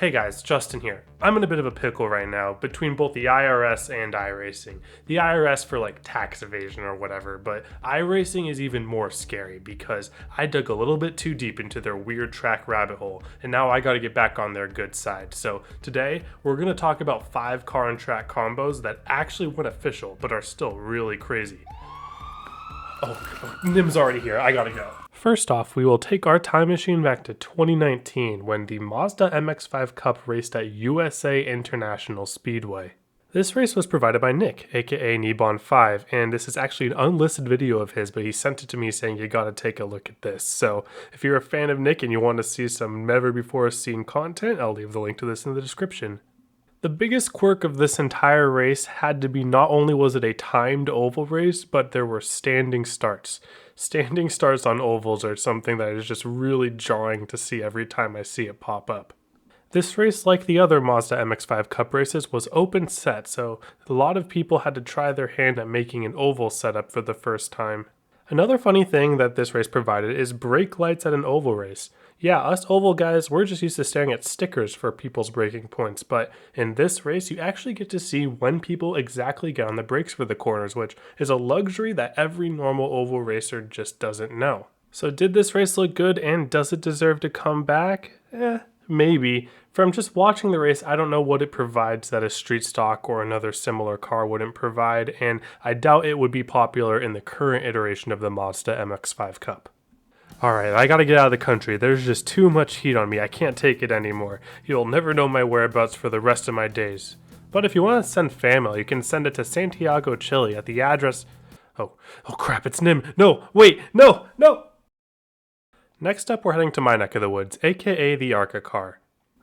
Hey guys, Justin here. I'm in a bit of a pickle right now between both the IRS and iRacing. The IRS for like tax evasion or whatever, but iRacing is even more scary because I dug a little bit too deep into their weird track rabbit hole and now I gotta get back on their good side. So today we're gonna talk about 5 car and track combos that actually went official but are still really crazy. Oh, Nim's already here. I gotta go. First off, we will take our time machine back to 2019 when the Mazda MX-5 Cup raced at USA International Speedway. This race was provided by Nick, aka Nibon5, and this is actually an unlisted video of his, but he sent it to me saying you gotta take a look at this. So if you're a fan of Nick and you want to see some never before seen content, I'll leave the link to this in the description. The biggest quirk of this entire race had to be not only was it a timed oval race, but there were standing starts. Standing starts on ovals are something that is just really jarring to see every time I see it pop up. This race, like the other Mazda MX-5 Cup races, was open set, so a lot of people had to try their hand at making an oval setup for the first time. Another funny thing that this race provided is brake lights at an oval race. Yeah, us oval guys, we're just used to staring at stickers for people's braking points, but in this race you actually get to see when people exactly get on the brakes for the corners, which is a luxury that every normal oval racer just doesn't know. So did this race look good and does it deserve to come back? Maybe. From just watching the race, I don't know what it provides that a street stock or another similar car wouldn't provide, and I doubt it would be popular in the current iteration of the Mazda MX-5 Cup. Alright, I gotta get out of the country. There's just too much heat on me. I can't take it anymore. You'll never know my whereabouts for the rest of my days. But if you want to send fan mail, you can send it to Santiago, Chile at the address... Oh crap, it's Nim. No, wait, no! Next up, we're heading to my neck of the woods, aka the ARCA car.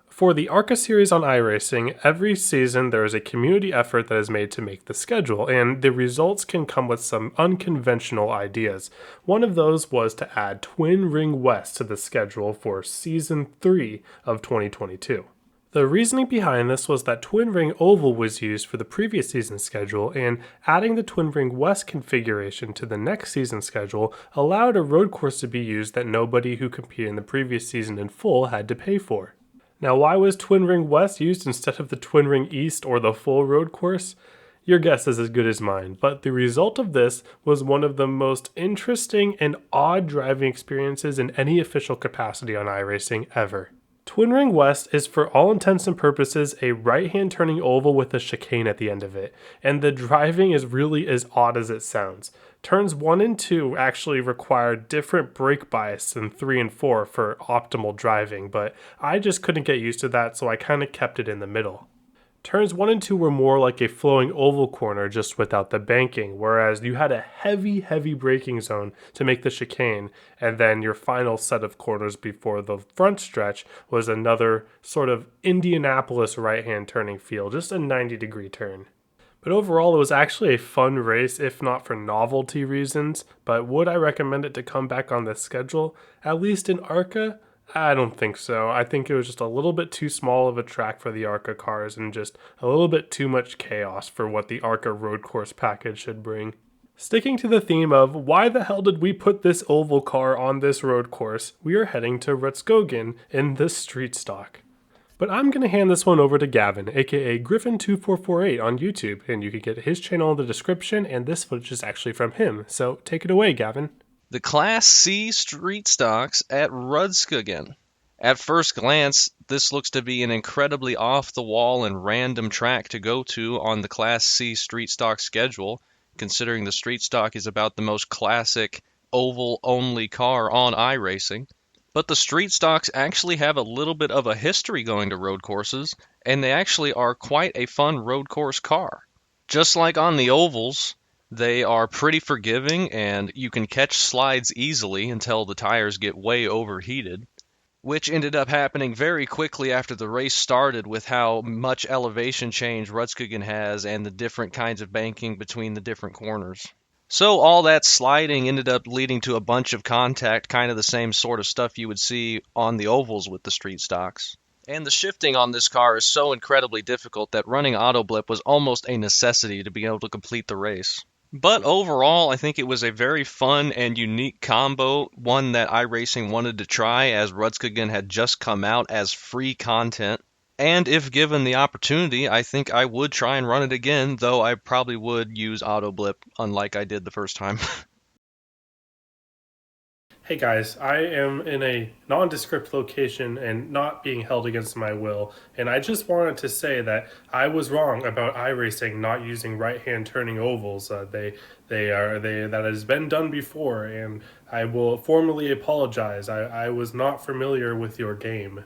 For the ARCA series on iRacing, every season there is a community effort that is made to make the schedule, and the results can come with some unconventional ideas. One of those was to add Twin Ring West to the schedule for Season 3 of 2022. The reasoning behind this was that Twin Ring Oval was used for the previous season schedule, and adding the Twin Ring West configuration to the next season schedule allowed a road course to be used that nobody who competed in the previous season in full had to pay for. Now, why was Twin Ring West used instead of the Twin Ring East or the full road course? Your guess is as good as mine, but the result of this was one of the most interesting and odd driving experiences in any official capacity on iRacing ever. Twin Ring West is for all intents and purposes a right-hand turning oval with a chicane at the end of it, and the driving is really as odd as it sounds. Turns 1 and 2 actually require different brake bias than 3 and 4 for optimal driving, but I just couldn't get used to that, so I kinda kept it in the middle. Turns 1 and 2 were more like a flowing oval corner just without the banking, whereas you had a heavy braking zone to make the chicane, and then your final set of corners before the front stretch was another sort of Indianapolis right-hand turning feel, just a 90-degree turn. But overall, it was actually a fun race, if not for novelty reasons, but would I recommend it to come back on the schedule? At least in ARCA? I don't think so. I think it was just a little bit too small of a track for the ARCA cars and just a little bit too much chaos for what the ARCA road course package should bring. Sticking to the theme of why the hell did we put this oval car on this road course, we are heading to Rutskogen in this street stock. But I'm going to hand this one over to Gavin, aka Griffin2448 on YouTube, and you can get his channel in the description, and this footage is actually from him. So take it away, Gavin. The Class C street stocks at Rudskogen. At first glance, this looks to be an incredibly off-the-wall and random track to go to on the Class C street stock schedule, considering the street stock is about the most classic oval-only car on iRacing. But the street stocks actually have a little bit of a history going to road courses, and they actually are quite a fun road course car. Just like on the ovals, they are pretty forgiving, and you can catch slides easily until the tires get way overheated, which ended up happening very quickly after the race started with how much elevation change Rudskogen has and the different kinds of banking between the different corners. So all that sliding ended up leading to a bunch of contact, kind of the same sort of stuff you would see on the ovals with the street stocks. And the shifting on this car is so incredibly difficult that running auto blip was almost a necessity to be able to complete the race. But overall, I think it was a very fun and unique combo, one that iRacing wanted to try as Rudskogen had just come out as free content. And if given the opportunity, I think I would try and run it again, though I probably would use auto blip, unlike I did the first time. Hey guys, I am in a nondescript location and not being held against my will, and I just wanted to say that I was wrong about iRacing not using right-hand turning ovals. That has been done before, and I will formally apologize. I was not familiar with your game.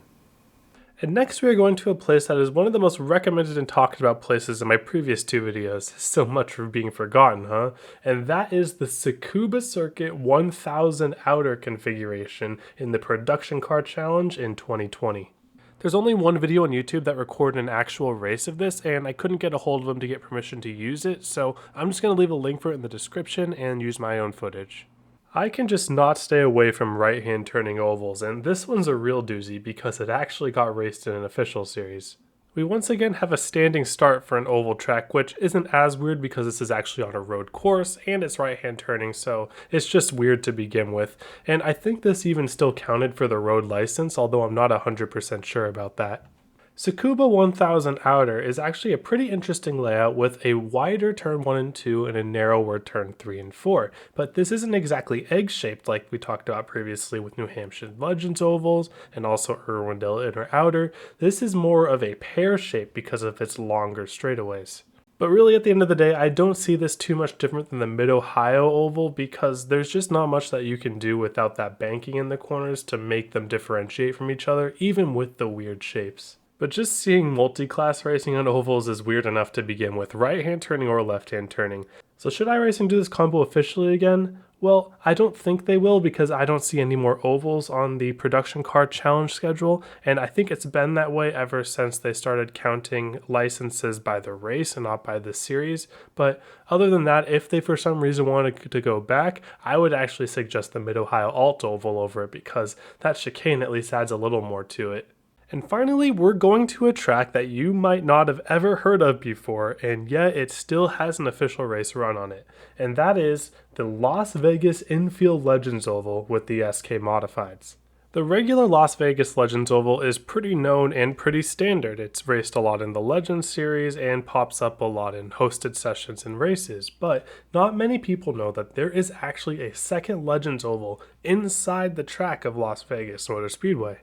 And next we are going to a place that is one of the most recommended and talked about places in my previous 2 videos. So much for being forgotten, huh? And that is the Sakuba Circuit 1000 outer configuration in the Production Car Challenge in 2020. There's only one video on YouTube that recorded an actual race of this, and I couldn't get a hold of them to get permission to use it, so I'm just going to leave a link for it in the description and use my own footage. I can just not stay away from right-hand turning ovals, and this one's a real doozy because it actually got raced in an official series. We once again have a standing start for an oval track, which isn't as weird because this is actually on a road course and it's right-hand turning, so it's just weird to begin with. And I think this even still counted for the road license, although I'm not 100% sure about that. Sakuba 1000 outer is actually a pretty interesting layout with a wider turn 1 and 2 and a narrower turn 3 and 4, but this isn't exactly egg-shaped like we talked about previously with New Hampshire Legends ovals and also Irwindale inner outer. This is more of a pear shape because of its longer straightaways. But really at the end of the day, I don't see this too much different than the Mid-Ohio oval because there's just not much that you can do without that banking in the corners to make them differentiate from each other, even with the weird shapes. But just seeing multi-class racing on ovals is weird enough to begin with, right-hand turning or left-hand turning. So should iRacing do this combo officially again? Well, I don't think they will because I don't see any more ovals on the Production Car Challenge schedule, and I think it's been that way ever since they started counting licenses by the race and not by the series. But other than that, if they for some reason wanted to go back, I would actually suggest the Mid-Ohio Alt oval over it because that chicane at least adds a little more to it. And finally, we're going to a track that you might not have ever heard of before, and yet it still has an official race run on it. And that is the Las Vegas Infield Legends Oval with the SK Modifieds. The regular Las Vegas Legends Oval is pretty known and pretty standard. It's raced a lot in the Legends series and pops up a lot in hosted sessions and races, but not many people know that there is actually a second Legends Oval inside the track of Las Vegas Motor Speedway.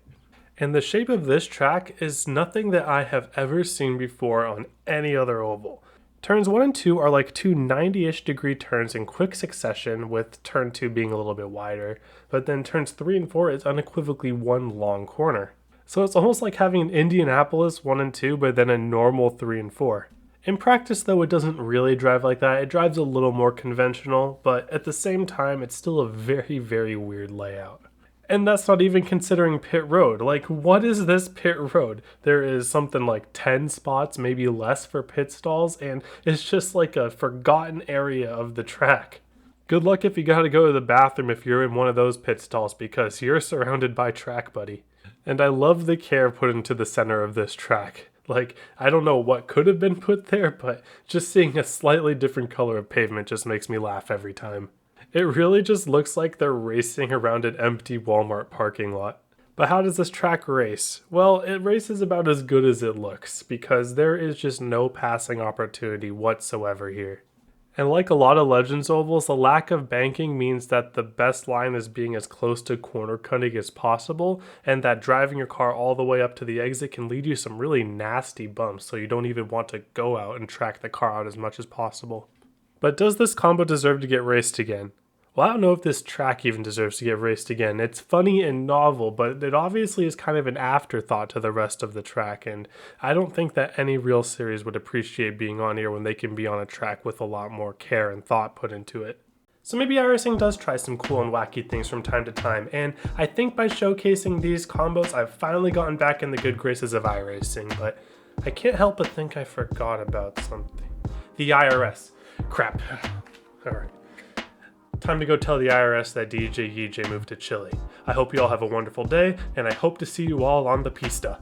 And the shape of this track is nothing that I have ever seen before on any other oval. Turns 1 and 2 are like two 90-ish degree turns in quick succession, with turn 2 being a little bit wider, but then turns 3 and 4 is unequivocally one long corner. So it's almost like having an Indianapolis 1 and 2, but then a normal 3 and 4. In practice though, it doesn't really drive like that. It drives a little more conventional, but at the same time, it's still a very, very weird layout. And that's not even considering pit road. Like, what is this pit road? There is something like 10 spots, maybe less, for pit stalls, and it's just like a forgotten area of the track. Good luck if you gotta go to the bathroom if you're in one of those pit stalls because you're surrounded by track, buddy. And I love the care put into the center of this track. Like, I don't know what could have been put there, but just seeing a slightly different color of pavement just makes me laugh every time. It really just looks like they're racing around an empty Walmart parking lot. But how does this track race? Well, it races about as good as it looks, because there is just no passing opportunity whatsoever here. And like a lot of Legends ovals, the lack of banking means that the best line is being as close to corner cutting as possible, and that driving your car all the way up to the exit can lead you some really nasty bumps, so you don't even want to go out and track the car out as much as possible. But does this combo deserve to get raced again? Well, I don't know if this track even deserves to get raced again. It's funny and novel, but it obviously is kind of an afterthought to the rest of the track, and I don't think that any real series would appreciate being on here when they can be on a track with a lot more care and thought put into it. So maybe iRacing does try some cool and wacky things from time to time, and I think by showcasing these combos, I've finally gotten back in the good graces of iRacing, but I can't help but think I forgot about something. The IRS. Crap. Alright. Time to go tell the IRS that DJ Yee-J moved to Chile. I hope you all have a wonderful day, and I hope to see you all on the pista.